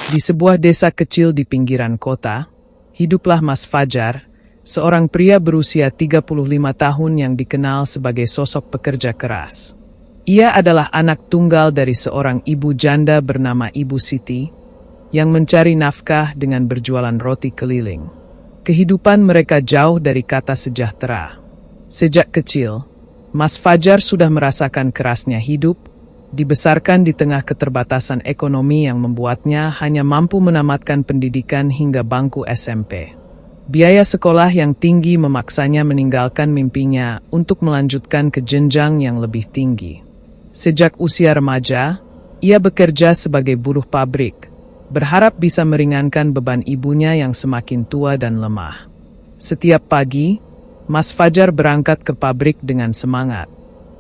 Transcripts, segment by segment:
Di sebuah desa kecil di pinggiran kota, hiduplah Mas Fajar, seorang pria berusia 35 tahun yang dikenal sebagai sosok pekerja keras. Ia adalah anak tunggal dari seorang ibu janda bernama Ibu Siti, yang mencari nafkah dengan berjualan roti keliling. Kehidupan mereka jauh dari kata sejahtera. Sejak kecil, Mas Fajar sudah merasakan kerasnya hidup, dibesarkan di tengah keterbatasan ekonomi yang membuatnya hanya mampu menamatkan pendidikan hingga bangku SMP. Biaya sekolah yang tinggi memaksanya meninggalkan mimpinya untuk melanjutkan ke jenjang yang lebih tinggi. Sejak usia remaja, ia bekerja sebagai buruh pabrik, berharap bisa meringankan beban ibunya yang semakin tua dan lemah. Setiap pagi, Mas Fajar berangkat ke pabrik dengan semangat.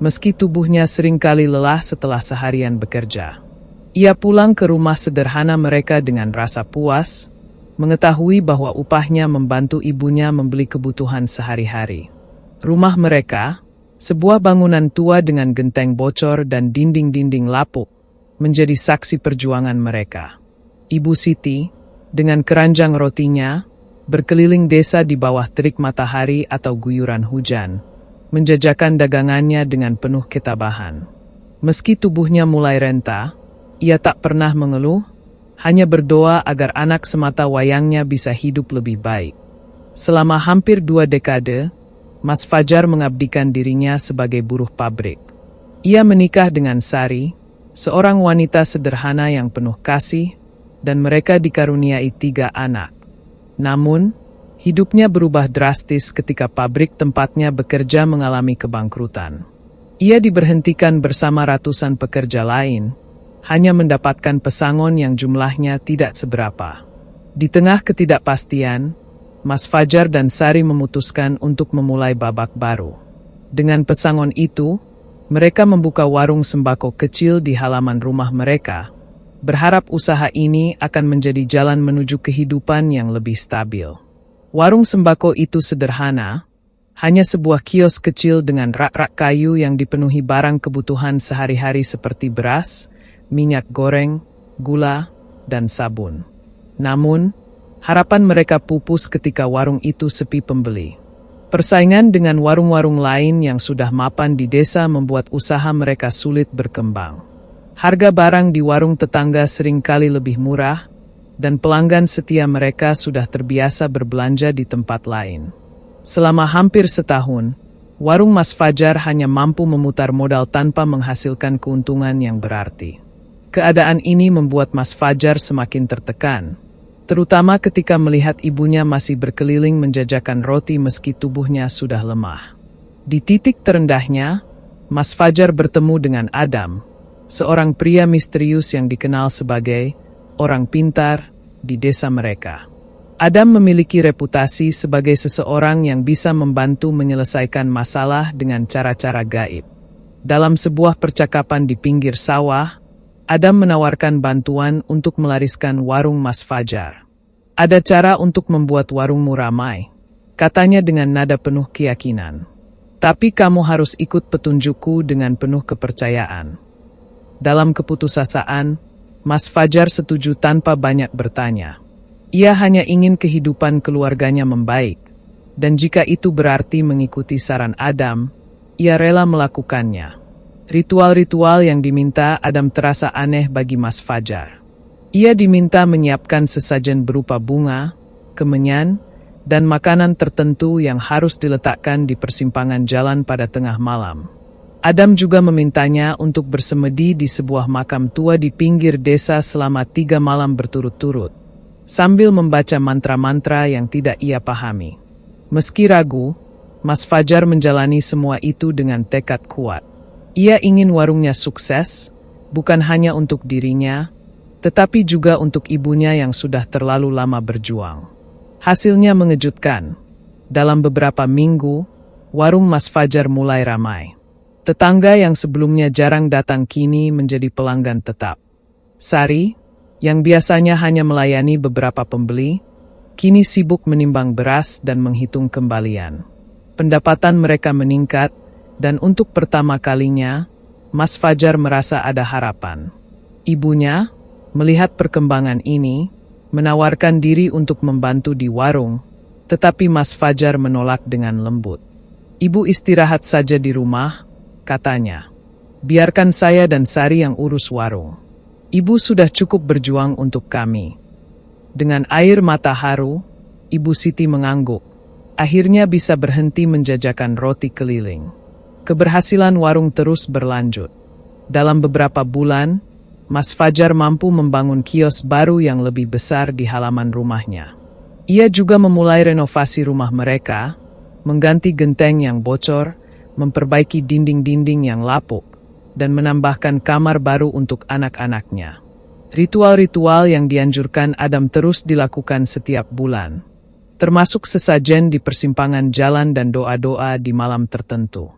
Meski tubuhnya seringkali lelah setelah seharian bekerja. Ia pulang ke rumah sederhana mereka dengan rasa puas, mengetahui bahwa upahnya membantu ibunya membeli kebutuhan sehari-hari. Rumah mereka, sebuah bangunan tua dengan genteng bocor dan dinding-dinding lapuk, menjadi saksi perjuangan mereka. Ibu Siti, dengan keranjang rotinya, berkeliling desa di bawah terik matahari atau guyuran hujan, menjajakan dagangannya dengan penuh ketabahan. Meski tubuhnya mulai renta, ia tak pernah mengeluh, hanya berdoa agar anak semata wayangnya bisa hidup lebih baik. Selama hampir 2 dekade, Mas Fajar mengabdikan dirinya sebagai buruh pabrik. Ia menikah dengan Sari, seorang wanita sederhana yang penuh kasih, dan mereka dikaruniai 3 anak. Namun, hidupnya berubah drastis ketika pabrik tempatnya bekerja mengalami kebangkrutan. Ia diberhentikan bersama ratusan pekerja lain, hanya mendapatkan pesangon yang jumlahnya tidak seberapa. Di tengah ketidakpastian, Mas Fajar dan Sari memutuskan untuk memulai babak baru. Dengan pesangon itu, mereka membuka warung sembako kecil di halaman rumah mereka, berharap usaha ini akan menjadi jalan menuju kehidupan yang lebih stabil. Warung sembako itu sederhana, hanya sebuah kios kecil dengan rak-rak kayu yang dipenuhi barang kebutuhan sehari-hari seperti beras, minyak goreng, gula, dan sabun. Namun, harapan mereka pupus ketika warung itu sepi pembeli. Persaingan dengan warung-warung lain yang sudah mapan di desa membuat usaha mereka sulit berkembang. Harga barang di warung tetangga seringkali lebih murah, dan pelanggan setia mereka sudah terbiasa berbelanja di tempat lain. Selama hampir setahun, warung Mas Fajar hanya mampu memutar modal tanpa menghasilkan keuntungan yang berarti. Keadaan ini membuat Mas Fajar semakin tertekan, terutama ketika melihat ibunya masih berkeliling menjajakan roti meski tubuhnya sudah lemah. Di titik terendahnya, Mas Fajar bertemu dengan Adam, seorang pria misterius yang dikenal sebagai orang pintar di desa mereka. Adam memiliki reputasi sebagai seseorang yang bisa membantu menyelesaikan masalah dengan cara-cara gaib. Dalam sebuah percakapan di pinggir sawah, Adam menawarkan bantuan untuk melariskan warung Mas Fajar. Ada cara untuk membuat warungmu ramai, katanya dengan nada penuh keyakinan. Tapi kamu harus ikut petunjukku dengan penuh kepercayaan. Dalam keputusasaan, Mas Fajar setuju tanpa banyak bertanya. Ia hanya ingin kehidupan keluarganya membaik, dan jika itu berarti mengikuti saran Adam, ia rela melakukannya. Ritual-ritual yang diminta Adam terasa aneh bagi Mas Fajar. Ia diminta menyiapkan sesajen berupa bunga, kemenyan, dan makanan tertentu yang harus diletakkan di persimpangan jalan pada tengah malam. Adam juga memintanya untuk bersemedi di sebuah makam tua di pinggir desa selama 3 malam berturut-turut, sambil membaca mantra-mantra yang tidak ia pahami. Meski ragu, Mas Fajar menjalani semua itu dengan tekad kuat. Ia ingin warungnya sukses, bukan hanya untuk dirinya, tetapi juga untuk ibunya yang sudah terlalu lama berjuang. Hasilnya mengejutkan. Dalam beberapa minggu, warung Mas Fajar mulai ramai. Tetangga yang sebelumnya jarang datang kini menjadi pelanggan tetap. Sari, yang biasanya hanya melayani beberapa pembeli, kini sibuk menimbang beras dan menghitung kembalian. Pendapatan mereka meningkat, dan untuk pertama kalinya, Mas Fajar merasa ada harapan. Ibunya, melihat perkembangan ini, menawarkan diri untuk membantu di warung, tetapi Mas Fajar menolak dengan lembut. "Ibu istirahat saja di rumah," katanya. "Biarkan saya dan Sari yang urus warung. Ibu sudah cukup berjuang untuk kami." Dengan air mata haru, Ibu Siti mengangguk. Akhirnya bisa berhenti menjajakan roti keliling. Keberhasilan warung terus berlanjut. Dalam beberapa bulan, Mas Fajar mampu membangun kios baru yang lebih besar di halaman rumahnya. Ia juga memulai renovasi rumah mereka, mengganti genteng yang bocor, memperbaiki dinding-dinding yang lapuk, dan menambahkan kamar baru untuk anak-anaknya. Ritual-ritual yang dianjurkan Adam terus dilakukan setiap bulan, termasuk sesajen di persimpangan jalan dan doa-doa di malam tertentu.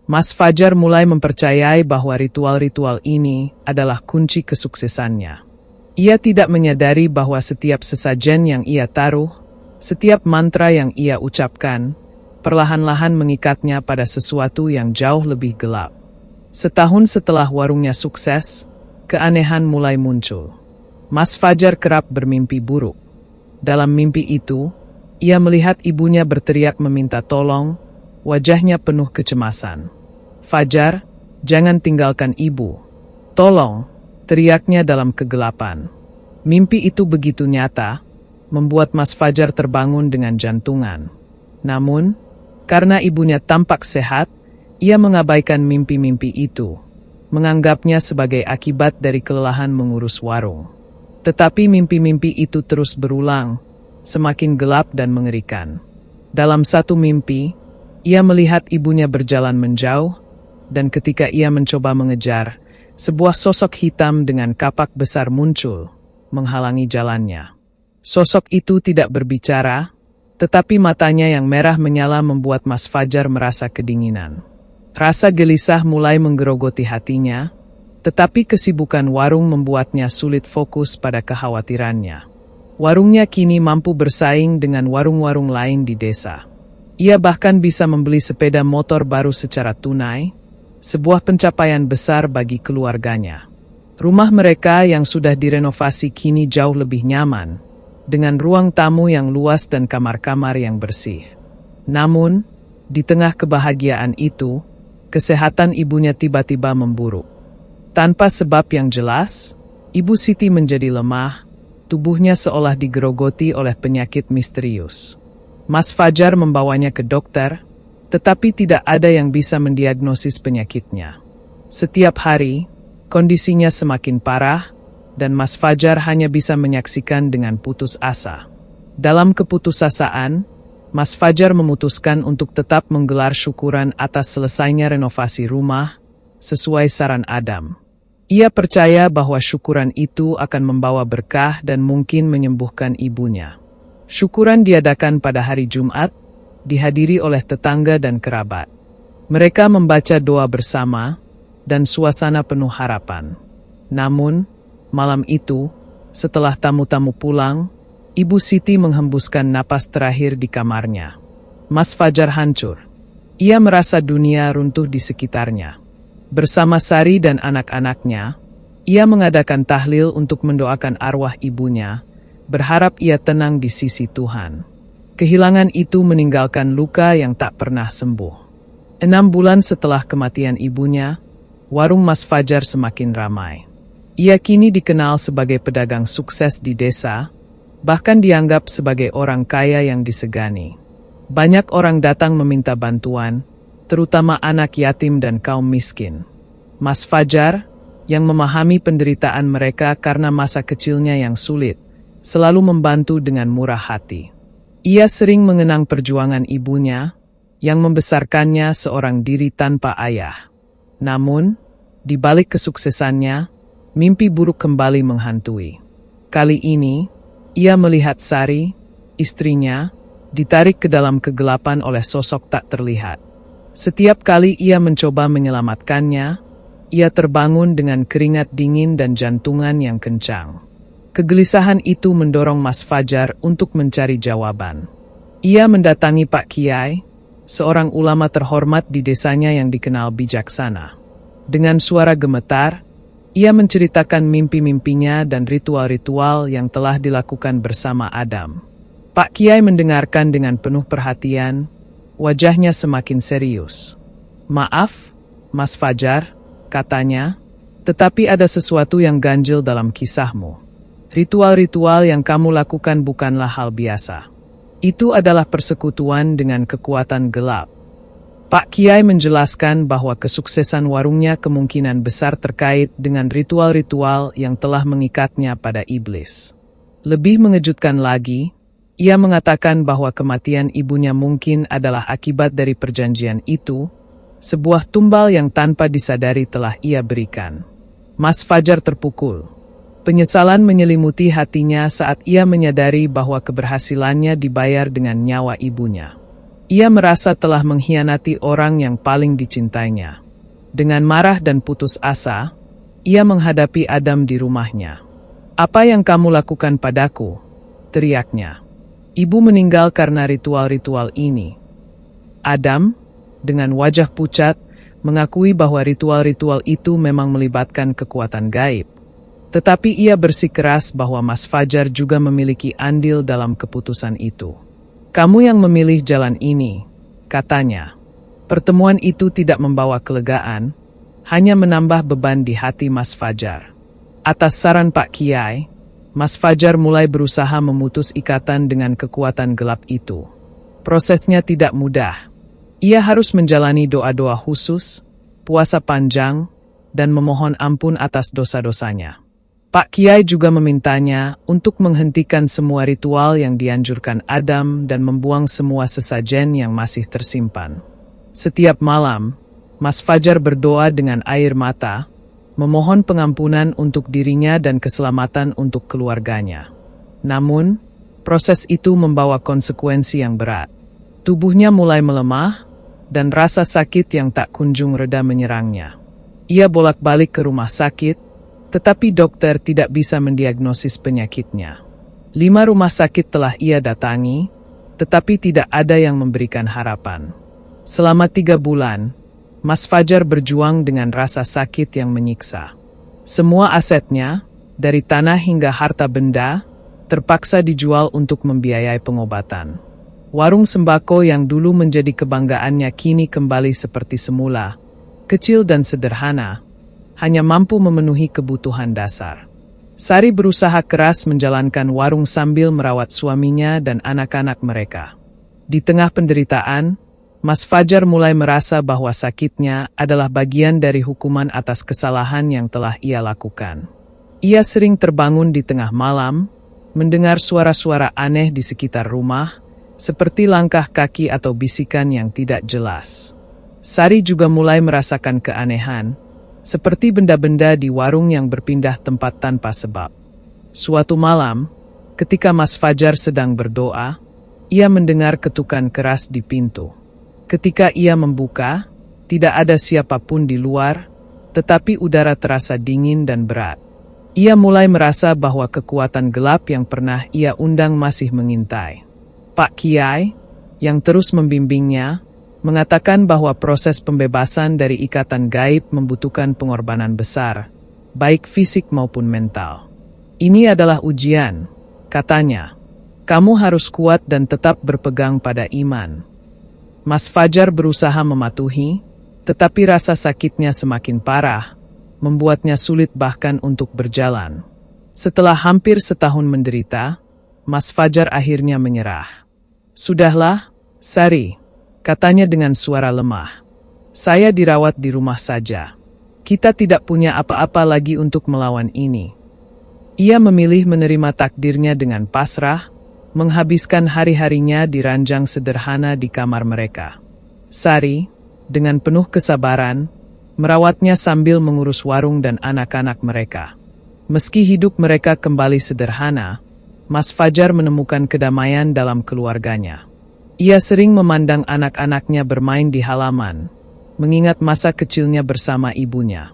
Mas Fajar mulai mempercayai bahwa ritual-ritual ini adalah kunci kesuksesannya. Ia tidak menyadari bahwa setiap sesajen yang ia taruh, setiap mantra yang ia ucapkan, perlahan-lahan mengikatnya pada sesuatu yang jauh lebih gelap. Setahun setelah warungnya sukses, keanehan mulai muncul. Mas Fajar kerap bermimpi buruk. Dalam mimpi itu, ia melihat ibunya berteriak meminta tolong, wajahnya penuh kecemasan. "Fajar, jangan tinggalkan ibu. Tolong," teriaknya dalam kegelapan. Mimpi itu begitu nyata, membuat Mas Fajar terbangun dengan jantungan. Namun, karena ibunya tampak sehat, ia mengabaikan mimpi-mimpi itu, menganggapnya sebagai akibat dari kelelahan mengurus warung. Tetapi mimpi-mimpi itu terus berulang, semakin gelap dan mengerikan. Dalam satu mimpi, ia melihat ibunya berjalan menjauh, dan ketika ia mencoba mengejar, sebuah sosok hitam dengan kapak besar muncul, menghalangi jalannya. Sosok itu tidak berbicara, tetapi matanya yang merah menyala membuat Mas Fajar merasa kedinginan. Rasa gelisah mulai menggerogoti hatinya, tetapi kesibukan warung membuatnya sulit fokus pada kekhawatirannya. Warungnya kini mampu bersaing dengan warung-warung lain di desa. Ia bahkan bisa membeli sepeda motor baru secara tunai, sebuah pencapaian besar bagi keluarganya. Rumah mereka yang sudah direnovasi kini jauh lebih nyaman, dengan ruang tamu yang luas dan kamar-kamar yang bersih. Namun, di tengah kebahagiaan itu, kesehatan ibunya tiba-tiba memburuk. Tanpa sebab yang jelas, Ibu Siti menjadi lemah, tubuhnya seolah digerogoti oleh penyakit misterius. Mas Fajar membawanya ke dokter, tetapi tidak ada yang bisa mendiagnosis penyakitnya. Setiap hari, kondisinya semakin parah, dan Mas Fajar hanya bisa menyaksikan dengan putus asa. Dalam keputusasaan, Mas Fajar memutuskan untuk tetap menggelar syukuran atas selesainya renovasi rumah, sesuai saran Adam. Ia percaya bahwa syukuran itu akan membawa berkah dan mungkin menyembuhkan ibunya. Syukuran diadakan pada hari Jumat, dihadiri oleh tetangga dan kerabat. Mereka membaca doa bersama, dan suasana penuh harapan. Namun, malam itu, setelah tamu-tamu pulang, Ibu Siti menghembuskan napas terakhir di kamarnya. Mas Fajar hancur. Ia merasa dunia runtuh di sekitarnya. Bersama Sari dan anak-anaknya, ia mengadakan tahlil untuk mendoakan arwah ibunya, berharap ia tenang di sisi Tuhan. Kehilangan itu meninggalkan luka yang tak pernah sembuh. 6 bulan setelah kematian ibunya, warung Mas Fajar semakin ramai. Ia kini dikenal sebagai pedagang sukses di desa, bahkan dianggap sebagai orang kaya yang disegani. Banyak orang datang meminta bantuan, terutama anak yatim dan kaum miskin. Mas Fajar, yang memahami penderitaan mereka karena masa kecilnya yang sulit, selalu membantu dengan murah hati. Ia sering mengenang perjuangan ibunya, yang membesarkannya seorang diri tanpa ayah. Namun, di balik kesuksesannya, mimpi buruk kembali menghantui. Kali ini, ia melihat Sari, istrinya, ditarik ke dalam kegelapan oleh sosok tak terlihat. Setiap kali ia mencoba menyelamatkannya, ia terbangun dengan keringat dingin dan jantungan yang kencang. Kegelisahan itu mendorong Mas Fajar untuk mencari jawaban. Ia mendatangi Pak Kiai, seorang ulama terhormat di desanya yang dikenal bijaksana. Dengan suara gemetar, ia menceritakan mimpi-mimpinya dan ritual-ritual yang telah dilakukan bersama Adam. Pak Kiai mendengarkan dengan penuh perhatian, wajahnya semakin serius. "Maaf, Mas Fajar," katanya, "tetapi ada sesuatu yang ganjil dalam kisahmu. Ritual-ritual yang kamu lakukan bukanlah hal biasa. Itu adalah persekutuan dengan kekuatan gelap." Pak Kiai menjelaskan bahwa kesuksesan warungnya kemungkinan besar terkait dengan ritual-ritual yang telah mengikatnya pada iblis. Lebih mengejutkan lagi, ia mengatakan bahwa kematian ibunya mungkin adalah akibat dari perjanjian itu, sebuah tumbal yang tanpa disadari telah ia berikan. Mas Fajar terpukul. Penyesalan menyelimuti hatinya saat ia menyadari bahwa keberhasilannya dibayar dengan nyawa ibunya. Ia merasa telah mengkhianati orang yang paling dicintainya. Dengan marah dan putus asa, ia menghadapi Adam di rumahnya. "Apa yang kamu lakukan padaku?" teriaknya. "Ibu meninggal karena ritual-ritual ini." Adam, dengan wajah pucat, mengakui bahwa ritual-ritual itu memang melibatkan kekuatan gaib. Tetapi ia bersikeras bahwa Mas Fajar juga memiliki andil dalam keputusan itu. "Kamu yang memilih jalan ini," katanya. Pertemuan itu tidak membawa kelegaan, hanya menambah beban di hati Mas Fajar. Atas saran Pak Kiai, Mas Fajar mulai berusaha memutus ikatan dengan kekuatan gelap itu. Prosesnya tidak mudah. Ia harus menjalani doa-doa khusus, puasa panjang, dan memohon ampun atas dosa-dosanya. Pak Kiai juga memintanya untuk menghentikan semua ritual yang dianjurkan Adam dan membuang semua sesajen yang masih tersimpan. Setiap malam, Mas Fajar berdoa dengan air mata, memohon pengampunan untuk dirinya dan keselamatan untuk keluarganya. Namun, proses itu membawa konsekuensi yang berat. Tubuhnya mulai melemah, dan rasa sakit yang tak kunjung reda menyerangnya. Ia bolak-balik ke rumah sakit, tetapi dokter tidak bisa mendiagnosis penyakitnya. 5 rumah sakit telah ia datangi, tetapi tidak ada yang memberikan harapan. Selama 3 bulan, Mas Fajar berjuang dengan rasa sakit yang menyiksa. Semua asetnya, dari tanah hingga harta benda, terpaksa dijual untuk membiayai pengobatan. Warung sembako yang dulu menjadi kebanggaannya kini kembali seperti semula, kecil dan sederhana, hanya mampu memenuhi kebutuhan dasar. Sari berusaha keras menjalankan warung sambil merawat suaminya dan anak-anak mereka. Di tengah penderitaan, Mas Fajar mulai merasa bahwa sakitnya adalah bagian dari hukuman atas kesalahan yang telah ia lakukan. Ia sering terbangun di tengah malam, mendengar suara-suara aneh di sekitar rumah, seperti langkah kaki atau bisikan yang tidak jelas. Sari juga mulai merasakan keanehan, seperti benda-benda di warung yang berpindah tempat tanpa sebab. Suatu malam, ketika Mas Fajar sedang berdoa, ia mendengar ketukan keras di pintu. Ketika ia membuka, tidak ada siapapun di luar, tetapi udara terasa dingin dan berat. Ia mulai merasa bahwa kekuatan gelap yang pernah ia undang masih mengintai. Pak Kiai, yang terus membimbingnya, mengatakan bahwa proses pembebasan dari ikatan gaib membutuhkan pengorbanan besar, baik fisik maupun mental. "Ini adalah ujian," katanya. "Kamu harus kuat dan tetap berpegang pada iman." Mas Fajar berusaha mematuhi, tetapi rasa sakitnya semakin parah, membuatnya sulit bahkan untuk berjalan. Setelah hampir setahun menderita, Mas Fajar akhirnya menyerah. "Sudahlah, Sari," katanya dengan suara lemah. "Saya dirawat di rumah saja. Kita tidak punya apa-apa lagi untuk melawan ini." Ia memilih menerima takdirnya dengan pasrah, menghabiskan hari-harinya di ranjang sederhana di kamar mereka. Sari, dengan penuh kesabaran, merawatnya sambil mengurus warung dan anak-anak mereka. Meski hidup mereka kembali sederhana, Mas Fajar menemukan kedamaian dalam keluarganya. Ia sering memandang anak-anaknya bermain di halaman, mengingat masa kecilnya bersama ibunya.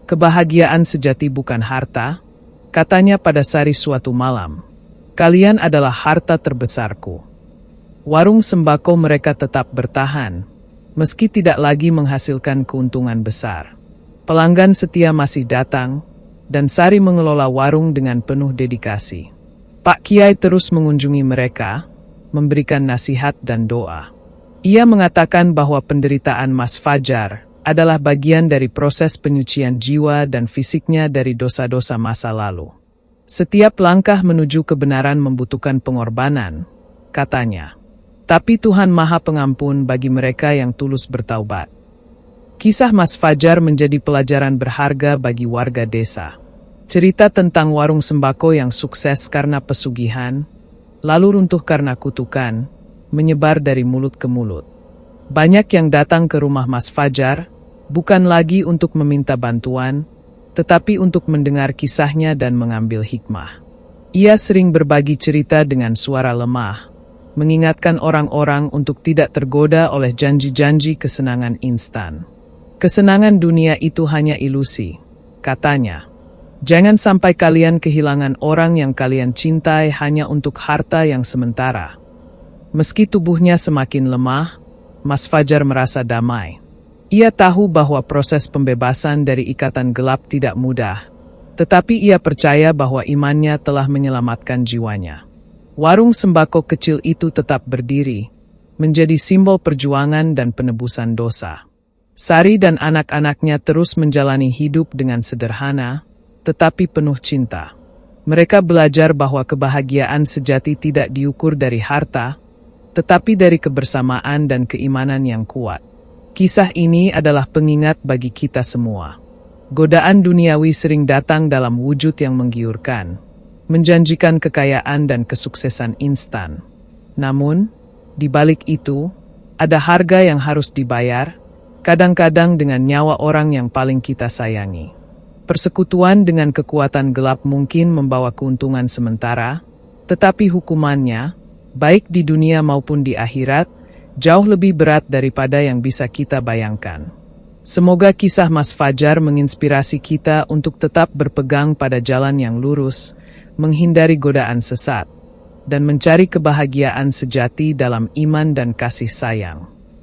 "Kebahagiaan sejati bukan harta," katanya pada Sari suatu malam. "Kalian adalah harta terbesarku." Warung sembako mereka tetap bertahan, meski tidak lagi menghasilkan keuntungan besar. Pelanggan setia masih datang, dan Sari mengelola warung dengan penuh dedikasi. Pak Kiai terus mengunjungi mereka, memberikan nasihat dan doa. Ia mengatakan bahwa penderitaan Mas Fajar adalah bagian dari proses penyucian jiwa dan fisiknya dari dosa-dosa masa lalu. Setiap langkah menuju kebenaran membutuhkan pengorbanan, katanya. Tapi Tuhan Maha Pengampun bagi mereka yang tulus bertaubat. Kisah Mas Fajar menjadi pelajaran berharga bagi warga desa. Cerita tentang warung sembako yang sukses karena pesugihan, lalu runtuh karena kutukan, menyebar dari mulut ke mulut. Banyak yang datang ke rumah Mas Fajar, bukan lagi untuk meminta bantuan, tetapi untuk mendengar kisahnya dan mengambil hikmah. Ia sering berbagi cerita dengan suara lemah, mengingatkan orang-orang untuk tidak tergoda oleh janji-janji kesenangan instan. Kesenangan dunia itu hanya ilusi, katanya. Jangan sampai kalian kehilangan orang yang kalian cintai hanya untuk harta yang sementara. Meski tubuhnya semakin lemah, Mas Fajar merasa damai. Ia tahu bahwa proses pembebasan dari ikatan gelap tidak mudah, tetapi ia percaya bahwa imannya telah menyelamatkan jiwanya. Warung sembako kecil itu tetap berdiri, menjadi simbol perjuangan dan penebusan dosa. Sari dan anak-anaknya terus menjalani hidup dengan sederhana, tetapi penuh cinta. Mereka belajar bahwa kebahagiaan sejati tidak diukur dari harta, tetapi dari kebersamaan dan keimanan yang kuat. Kisah ini adalah pengingat bagi kita semua. Godaan duniawi sering datang dalam wujud yang menggiurkan, menjanjikan kekayaan dan kesuksesan instan. Namun, di balik itu, ada harga yang harus dibayar, kadang-kadang dengan nyawa orang yang paling kita sayangi. Persekutuan dengan kekuatan gelap mungkin membawa keuntungan sementara, tetapi hukumannya, baik di dunia maupun di akhirat, jauh lebih berat daripada yang bisa kita bayangkan. Semoga kisah Mas Fajar menginspirasi kita untuk tetap berpegang pada jalan yang lurus, menghindari godaan sesat, dan mencari kebahagiaan sejati dalam iman dan kasih sayang.